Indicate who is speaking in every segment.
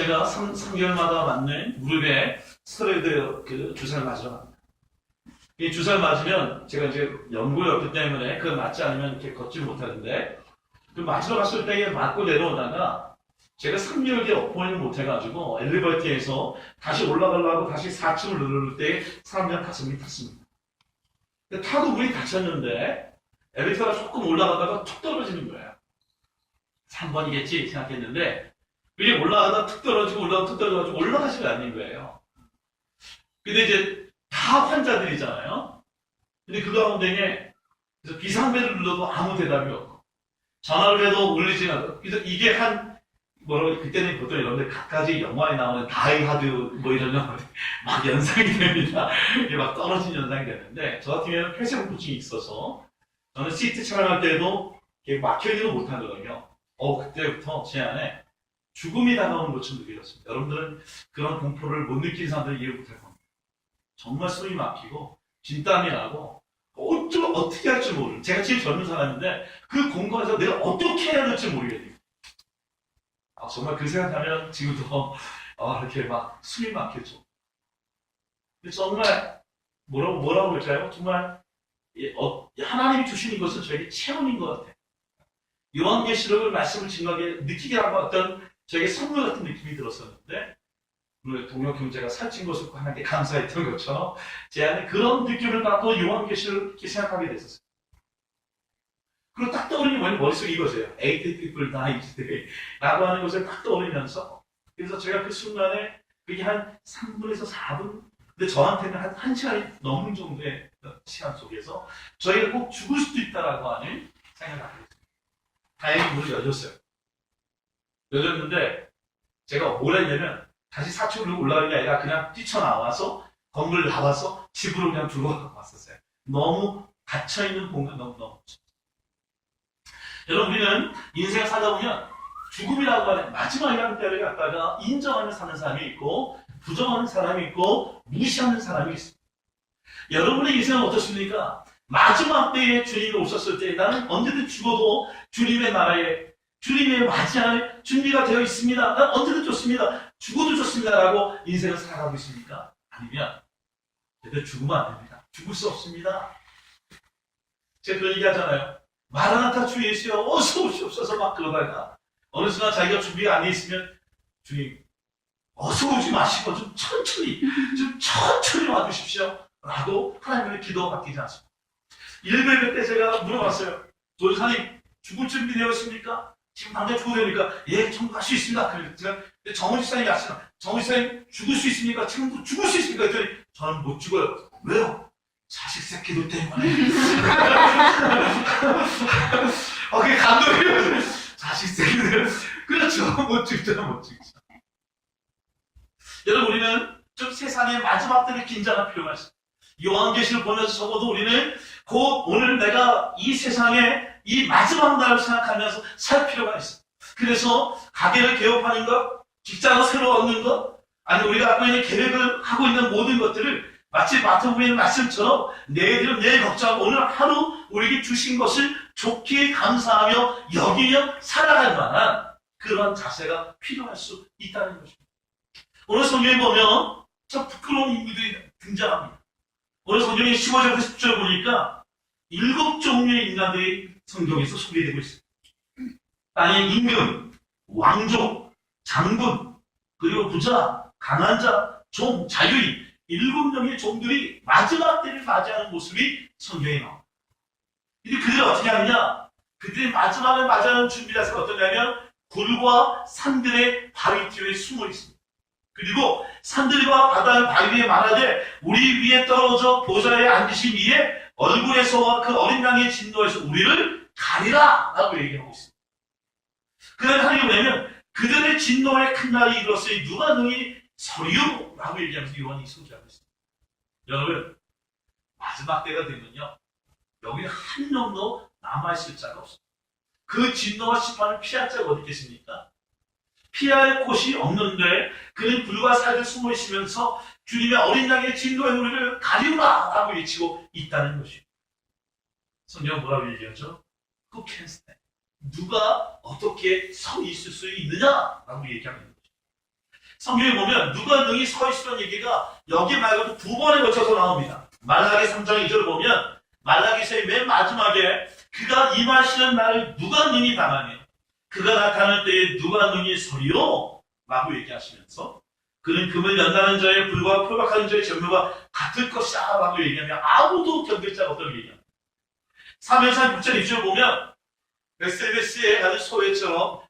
Speaker 1: 제가 3개월마다 맞는 무릎에 스테로이드 그 주사를 맞으러 갑니다. 이 주사를 맞으면 제가 이제 연고였기 때문에 그 맞지 않으면 이렇게 걷지 못하는데 그 맞으러 갔을 때 맞고 내려오다가 제가 3개월 뒤에 어포인을 못해가지고 엘리베이터에서 다시 올라가려고 다시 4층을 누를 때 사람들이 5명이 탔습니다. 타고 문이 닫혔는데 엘리베이터가 조금 올라가다가 툭 떨어지는 거예요. 3번이겠지 생각했는데 그게 올라가다 툭 떨어지고 올라가다 툭 떨어져가지고 올라가지가 않는 거예요. 근데 이제 다 환자들이잖아요. 근데 그 가운데에 그래서 비상벨을 눌러도 아무 대답이 없고 전화를 해도 울리지 않고 그래서 이게 한 뭐라고 그때는 보통 이런 데 각가지 영화에 나오는 다이하드 뭐 이런 영화 막 연상이 됩니다. 이게 막 떨어진 연상이 되는데 저 같은 경우는 폐쇄공포증이 있어서 저는 시트 촬영할 때도 막혀있지도 못하거든요. 그때부터 제 안에 죽음이 다가오는 것처럼 느껴졌습니다. 여러분들은 그런 공포를 못 느낀 사람들은 이해 못할 겁니다. 정말 숨이 막히고 진땀이 나고 어떻게 할지 모르는 제가 제일 젊은 사람인데 그 공간에서 내가 어떻게 해야 될지 모르겠네요. 정말 그 생각하면 지금도 이렇게 막 숨이 막히죠. 정말 뭐라고 할까요? 정말 하나님이 주시는 것은 저에게 체험인 것 같아요. 요한계시록을 말씀을 증거하게 느끼게 한 어떤 저에게 선물 같은 느낌이 들었었는데 오늘 동료 형제가 살찐 것을 하나님께 감사했던 것처럼 제 안에 그런 느낌을 받고 요한계시록을 이렇게 생각하게 됐었어요. 그리고 딱 떠오르는 게 머릿속에 이거세요. 80 people die today 라고 하는 것을 딱 떠오르면서 그래서 제가 그 순간에 그게 한 3분에서 4분 근데 저한테는 한 1시간이 넘는 정도의 시간 속에서 저희가 꼭 죽을 수도 있다라고 하는 생각을 하게 됐습니다. 다행히 문이 열렸어요. 열렸는데 제가 뭘 했냐면 다시 사춘으로 올라가는 게 아니라 그냥 뛰쳐나와서 건물 나와서 집으로 그냥 들어가고 왔었어요. 너무 닫혀있는 공간 너무 여러분 우리는 인생을 살다 보면 죽음이라고 하는 마지막이라는 때를 갖다가 인정하는 사는 사람이 있고 부정하는 사람이 있고 무시하는 사람이 있습니다. 여러분의 인생은 어떻습니까? 마지막 때에 주님이 오셨을 때 나는 언제든 죽어도 주님의 나라에 주님의 맞이할 준비가 되어 있습니다. 난 언제든 좋습니다. 죽어도 좋습니다. 라고 인생을 살아가고 있습니까? 아니면 절대 죽으면 안 됩니다. 죽을 수 없습니다. 제가 그런 얘기 하잖아요. 마라나타 주 예수여 어서 오시옵소서 막 그러다가 어느 순간 자기가 준비가 안 돼 있으면 주님 어서 오지 마시고 좀 천천히 와주십시오 라고 하나님의 기도가 바뀌지 않습니다. 100배 때 제가 물어봤어요. 도지사님 죽을 준비 되었습니까? 지금 당장 죽어야 되니까 예 청구할 수 있습니다. 그랬더니 정원 지사님이 아시나 정원 지사님 죽을 수 있습니까? 지금도 죽을 수 있습니까? 그랬더니 저는 못 죽어요. 왜요? 자식 새끼들 때문에. 그게 감동이에요. 자식 새끼들. 그렇죠. 못 죽죠. 여러분, 우리는 좀 세상의 마지막 때를 긴장할 필요가 있습니다. 요한계시를 보면서 적어도 우리는 곧 오늘 내가 이 세상에 이 마지막 날을 생각하면서 살 필요가 있습니다. 그래서 가게를 개업하는 것, 직장을 새로 얻는 것, 아니 우리가 갖고 있는 계획을 하고 있는 모든 것들을 마치 마태복음의 말씀처럼 내일은 내일 걱정하고 오늘 하루 우리에게 주신 것을 좋게 감사하며 여기며 살아갈 만한 그러한 자세가 필요할 수 있다는 것입니다. 오늘 성경에 보면 참 부끄러운 인물들이 등장합니다. 오늘 성경의 15절부터 10절 보니까 7종류의 인간들이 성경에서 소개되고 있습니다. 땅의 임금, 왕족, 장군, 그리고 부자, 강한 자, 종, 자유인 7명의 종들이 마지막 때를 맞이하는 모습이 성경에 나옵니다. 근데 그들이 어떻게 하느냐? 그들이 마지막을 맞이하는 준비라서 어떠냐면 굴과 산들의 바위 뒤에 숨어 있습니다. 그리고 산들과 바다의 바위 위에 말하되 우리 위에 떨어져 보좌에 앉으신 이에 얼굴에서와 그 어린 양의 진노에서 우리를 가리라 라고 얘기하고 있습니다. 그날 하나님이 뭐냐면 그들의 진노의 큰 날이 이르렀으니 누가 능히 서리요 라고 얘기하면서 요한이 소개하고 있습니다. 여러분 마지막 때가 되면요 여기 한 명도 남아있을 자가 없습니다. 그 진노와 심판을 피할 자가 어디 있겠습니까? 피할 곳이 없는데 그는 불과 살에 숨어 있으면서 주님의 어린 양의 진노의 우리를 가리우라 라고 외치고 있다는 것입니다. 성경은 뭐라고 얘기하죠? Who can stand? 누가 어떻게 서 있을 수 있느냐 라고 얘기하는 거죠. 성경에 보면 누가 능히 서 있으란 얘기가 여기 말고도 두 번에 걸쳐서 나옵니다. 말라기 3장 2절 보면 말라기서의 맨 마지막에 그가 임하시는 날을 누가 능히 당하며 그가 나타날 때에 누가 능히 서리요? 라고 얘기하시면서 그는 금을 연다는 자의 불과 표박하는 자의 전무가 같을 것이다 라고 얘기하며 아무도 견딜 자가 없다고 얘기합니다. 3회상 6절 2절 보면 베스레스의 아주 소외처럼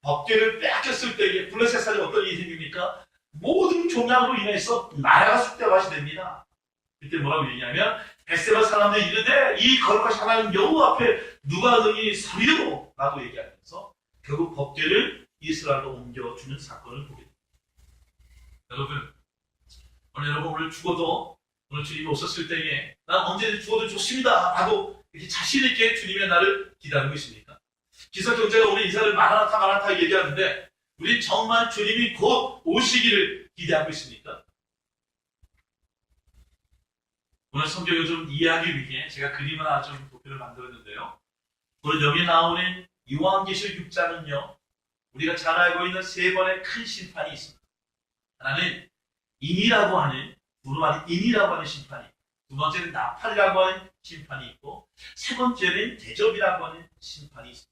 Speaker 1: 법궤를 빼앗겼을 때에 블레셋산에 어떤 일이 생깁니까? 모든 종양으로 인해서 나라가 쑥대밭이 됩니다. 그때 뭐라고 얘기하면 베스레바 사람들이 이르되 이 거룩하신 하나님 여호와 앞에 누가 능히 서리요? 라고 얘기하면서 결국 법궤를 이스라엘로 옮겨주는 사건을 보게 됩니다. 여러분, 오늘 죽어도 오늘 주님이 오셨을 때에 난 언제든 죽어도 좋습니다 라고 이렇게 자신있게 주님의 날을 기다리고 있습니까? 기성경제가 오늘 인사를 마라나타 마라나타 얘기하는데 우리 정말 주님이 곧 오시기를 기대하고 있습니까? 오늘 성경을 좀 이해하기 위해 제가 그림을 하나 좀 도표를 만들었는데요. 오늘 여기 나오는 요한계시록 6장은요. 우리가 잘 알고 있는 세 번의 큰 심판이 있습니다. 하나는 인이라고 하는, 두루마리 인이라고 하는 심판이 있고, 두 번째는 나팔이라고 하는 심판이 있고, 세 번째는 대접이라고 하는 심판이 있습니다.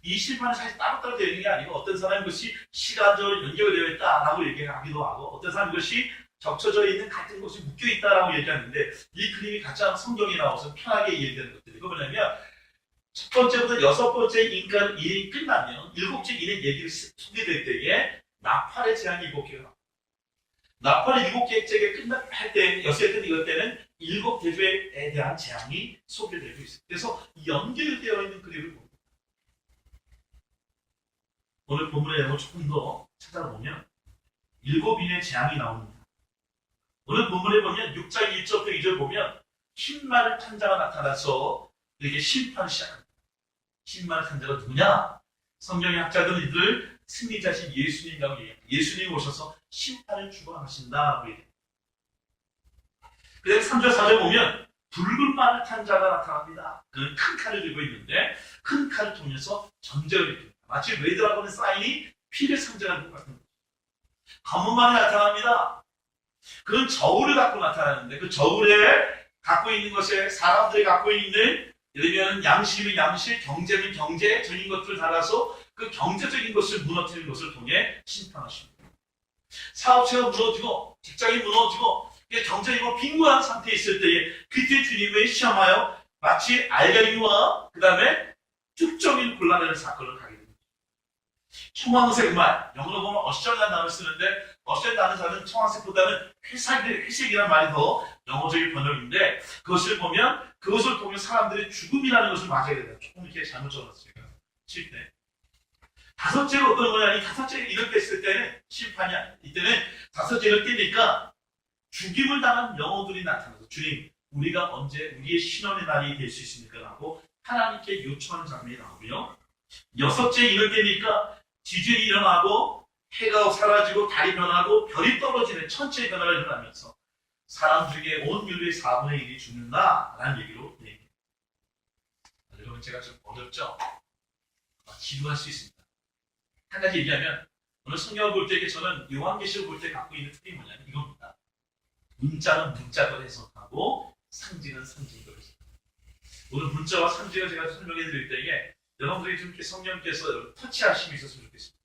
Speaker 1: 이 심판은 사실 따로따로 되어 있는 게 아니고 어떤 사람은 그것이 시간적으로 연결되어 있다라고 얘기하기도 하고 어떤 사람은 그것이 적쳐져 있는 같은 곳이 묶여 있다라고 얘기하는데 이 그림이 가장 성경에 나와서 편하게 이해되는 것들이고 뭐냐면 첫 번째부터 여섯 번째 인간 일이 끝나면 일곱째 인의 얘기를 소개될 때에 나팔의 재앙이 일곱 개가 나옵니다. 나팔의 일곱 개째가 끝날 때 여섯째 이것 때는 일곱 대조에 대한 재앙이 소개되고 있습니다. 그래서 연결되어 있는 그림을 봅니다. 오늘 본문의 내용을 조금 더 찾아보면 일곱 인의 재앙이 나옵니다. 오늘 본문에 보면 6장 1절부터 2절 보면 흰말 탄 자가 나타나서 이렇게 심판을 시작합니다. 흰말 탄 자가 누구냐? 성경의 학자들은 이들 승리자신 예수님이라고 얘기합니다. 예수님이 오셔서 심판을 주관하신다고 얘기합니다. 그다음에 3절 4절 보면 붉은 말을 탄 자가 나타납니다. 그는 큰 칼을 들고 있는데 큰 칼을 통해서 전쟁을 일으킵니다. 마치 레드라고 하는 사인이 피를 상징하는 것 같은 거죠. 검은 말이 나타납니다. 그건 저울을 갖고 나타나는데 그 저울에 갖고 있는 것에 사람들이 갖고 있는 예를 들면 양심은 양심, 경제는 경제적인 것들을 달아서 그 경제적인 것을 무너뜨리는 것을 통해 심판하십니다. 사업체가 무너지고 직장이 무너지고 경제적으로 빈곤한 상태에 있을 때에 그때 주님을 시험하여 마치 알갱이와 그 다음에 축적인 곤란한 사건을 가게 됩니다. 청황색 말, 영어로 보면 어셔라는 단어를 쓰는데 어셔라는 단어는 청황색보다는 회색이라는 말이 더 영어적인 번역인데 그것을 보면 그것을 보면 사람들이 죽음이라는 것을 맞아야 된다. 조금 이렇게 잘못 적었어요. 칠 때. 다섯째가 어떤 거냐? 이 다섯째가 이럴 때 있을 때는 심판이 아니에요. 이때는 다섯째를 떼니까 죽임을 당한 영혼들이 나타나서 주님, 우리가 언제 우리의 신원의 날이 될 수 있습니까? 라고 하나님께 요청하는 장면이 나오고요. 여섯째 이럴 때니까 지진이 일어나고 해가 사라지고 달이 변하고 별이 떨어지는 천체의 변화가 일어나면서 사람 중에 온 인류의 4분의 1이 죽는다라는 얘기로 얘기해요. 여러분 제가 좀 어렵죠? 기도할 수 있습니다. 한 가지 얘기하면 오늘 성경을 볼 때 저는 요한계시를 볼 때 갖고 있는 특징이 뭐냐면 이겁니다. 문자는 문자로 해석하고 상징은 상징으로 해석합니다. 오늘 문자와 상징을 제가 설명해 드릴 때에 여러분들이 좀 성령께서 터치하심이 있었으면 좋겠습니다.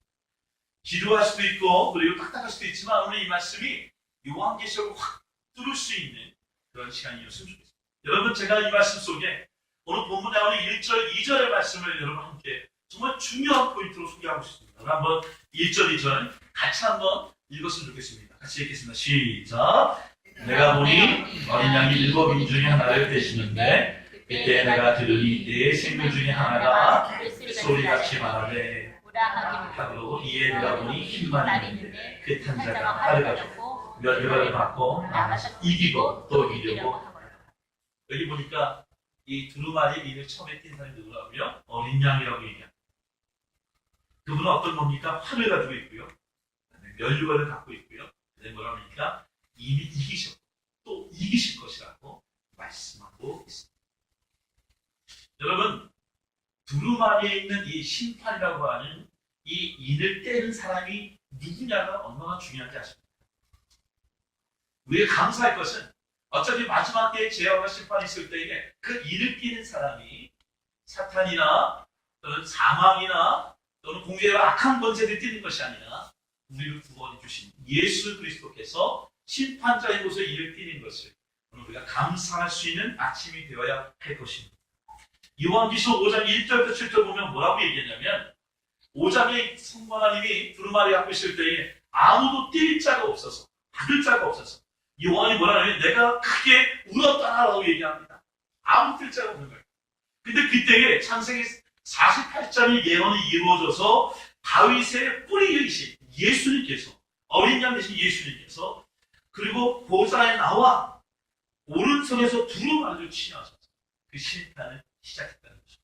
Speaker 1: 기도할 수도 있고 그리고 딱딱할 수도 있지만 오늘 이 말씀이 요한계시록을 확 뚫을 수 있는 그런 시간이었으면 좋겠습니다. 여러분 제가 이 말씀 속에 오늘 본문에 나오는 1절, 2절의 말씀을 여러분 함께 정말 중요한 포인트로 소개하고 싶습니다. 한번 1절, 2절 같이 한번 읽었으면 좋겠습니다. 같이 읽겠습니다. 시작! 내가 보니 어린 양이 일곱 인 중에 하나를 대시는데 그때 내가 들으니 내 생명 중에 하나가 소리같이 말하되 하고 이에 내가 보니 힘만 있는데 그 탄 자가 팔을 가지고 멸류관을 받고 이기고 또 이기려고 여기 보니까 이 두루마리 인을 처음에 띈 사람이 누구라고요? 어린 양이라고 얘기합니다. 그분은 어떤 겁니까? 활을 가지고 있고요. 멸류관을 갖고 있고요. 그다음에 뭐라고 합니까? 이미 이기셨고 또 이기실 것이라고 말씀하고 있습니다. 여러분 두루마리에 있는 이 심판이라고 하는 이 인을 떼는 사람이 누구냐가 얼마나 중요한지 아십니까? 우리가 감사할 것은 어차피 마지막 때에 죄와 심판이 있을 때에 그 일을 끼는 사람이 사탄이나 또는 사망이나 또는 공죄와 악한 권세를 띠는 것이 아니라 우리를 구원해 주신 예수 그리스도께서 심판자의 곳에 일을 띠는 것을 우리가 감사할 수 있는 아침이 되어야 할 것입니다. 요한계시록 5장 1절부터 7절 보면 뭐라고 얘기했냐면 5장에 성부 하나님이 두루마리 갖고 있을 때에 아무도 뛸 자가 없어서 받을 자가 없어서 요한이 뭐라 하냐면 내가 크게 울었다라고 얘기합니다. 아무 뛸 자가 없는 거예요. 근데 그때에 창세기 48장의 예언이 이루어져서 다윗의 뿌리이신 예수님께서 어린 양 되신 예수님께서 그리고 보좌에 나와 오른손에서 두루마리를 취하셔서 그 심판을 시작했다는 거죠.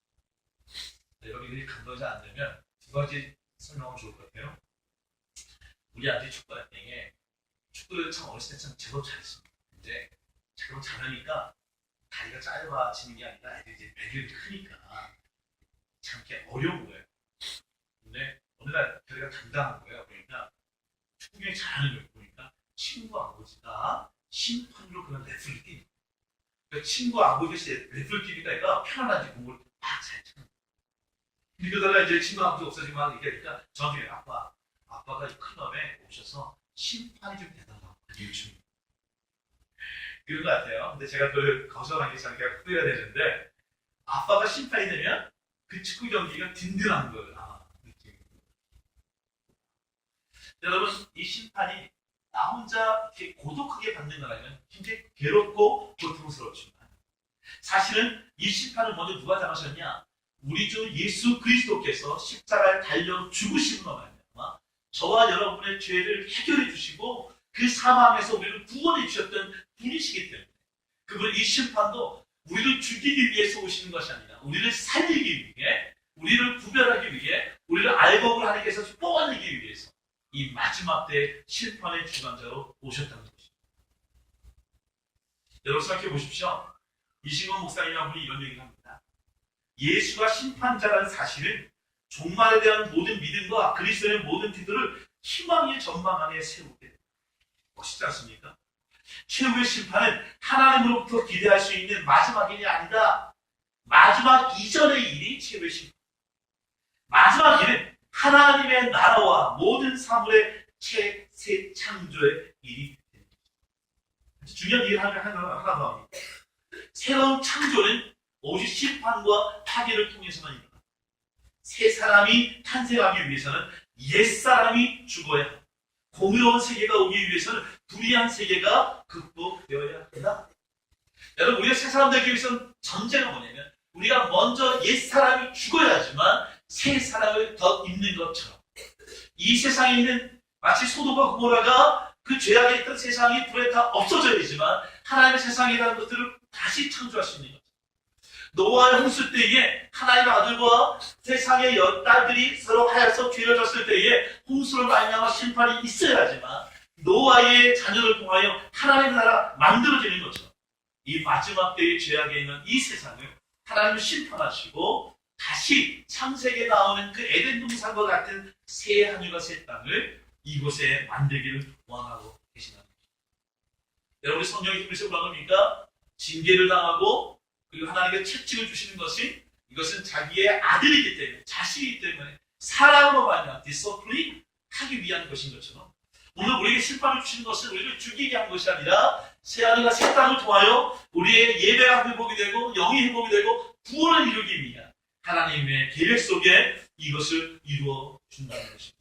Speaker 1: 여러분들이 감동이 안 되면 두 가지 설명하면 좋을 것 같아요. 우리 아들이 축구할 때에 축구를 참 어렸을 때 참 제법 잘했습니다. 근데 제법 잘하니까 다리가 짧아지는 게 아니라 애들이 이제 배경이 크니까 참 이렇게 어려운 거예요. 근데 어느 날 저희가 당당한 거예요. 그러니까 축구 경기 잘하는 걸 보니까 친구 아버지가 심판으로 그런 레프를 띄는 거예요. 그러니까 친구 아버지가 레프를 띄니까 애가 편안한지 공부를 막 잘 쳐요. 그러다가 이제 친구 아버지 없어지면 얘기하니까 저한테 아빠가 이 클럽에 오셔서 심판이 좀 되달라고 요즘 그런 것 같아요. 근데 제가 그걸 거절하기 시작하니까 후회가 되는데 아빠가 심판이 되면 그 축구 경기가 든든한 걸 아마 느끼는 거예요. 여러분 이 심판이 나 혼자 이렇게 고독하게 받는 거라면 굉장히 괴롭고 고통스럽지만 사실은 이 심판을 먼저 누가 당하셨냐? 우리 주 예수 그리스도께서 십자가에 달려 죽으심으로 말미암아 저와 여러분의 죄를 해결해 주시고 그 사망에서 우리를 구원해 주셨던 분이시기 때문에 그분 이 심판도 우리를 죽이기 위해서 오시는 것이 아니라 우리를 살리기 위해 우리를 구별하기 위해 우리를 알곡을 하나님께서 뽑아내기 위해서 이 마지막 때 심판의 주관자로 오셨다는 것입니다. 여러분 생각해 보십시오. 이시건 목사님이라는 분이 이런 얘기를 합니다. 예수가 심판자라는 사실은 종말에 대한 모든 믿음과 그리스도의 모든 태도를 희망의 전망 안에 세우게 됩니다. 멋있지 않습니까? 최후의 심판은 하나님으로부터 기대할 수 있는 마지막 일이 아니다. 마지막 이전의 일이 최후의 심판. 마지막 일은 하나님의 나라와 모든 사물의 새 창조의 일이 됩니다. 중요한 일을 하나 더 합니다. 새로운 창조는 오직 심판과 파괴를 통해서만 일어납니다. 새 사람이 탄생하기 위해서는 옛 사람이 죽어야 합니다. 공의로운 세계가 오기 위해서는 불의한 세계가 극복되어야 한다. 여러분 우리가 새 사람 되기 위해서는 전제가 뭐냐면 우리가 먼저 옛 사람이 죽어야지만 새 사람을 더 입는 것처럼 이 세상에 있는 마치 소돔과 고모라가 그 죄악에 있던 세상이 불에 다 없어져야지만 하나님의 세상이라는 것들을 다시 창조할 수 있는 거죠. 노아의 홍수 때에 하나님의 아들과 세상의 딸들이 서로 하여서 죄를 졌을 때에 홍수를 말미암아 심판이 있어야지만 노아의 자녀를 통하여 하나님의 나라 만들어지는 것처럼 이 마지막 때의 죄악에 있는 이 세상을 하나님을 심판하시고 다시 창세기에 나오는 그 에덴 동산과 같은 새 하늘과 새 땅을 이곳에 만들기를 원하고 계시는 겁니다. 여러분 성경의 힘을 쓰고 나갑니까? 징계를 당하고 그리고 하나님께 채찍을 주시는 것이 이것은 자기의 아들이기 때문에 자식이기 때문에 사랑으로 말미암아 디서플린 하기 위한 것인 것처럼 오늘 우리에게 심판을 주시는 것은 우리를 죽이게 한 것이 아니라 새 하늘과 새 땅을 통하여 우리의 예배가 회복이 되고 영이 회복이 되고 구원을 이루기 위한 하나님의 계획 속에 이것을 이루어 준다는 것입니다.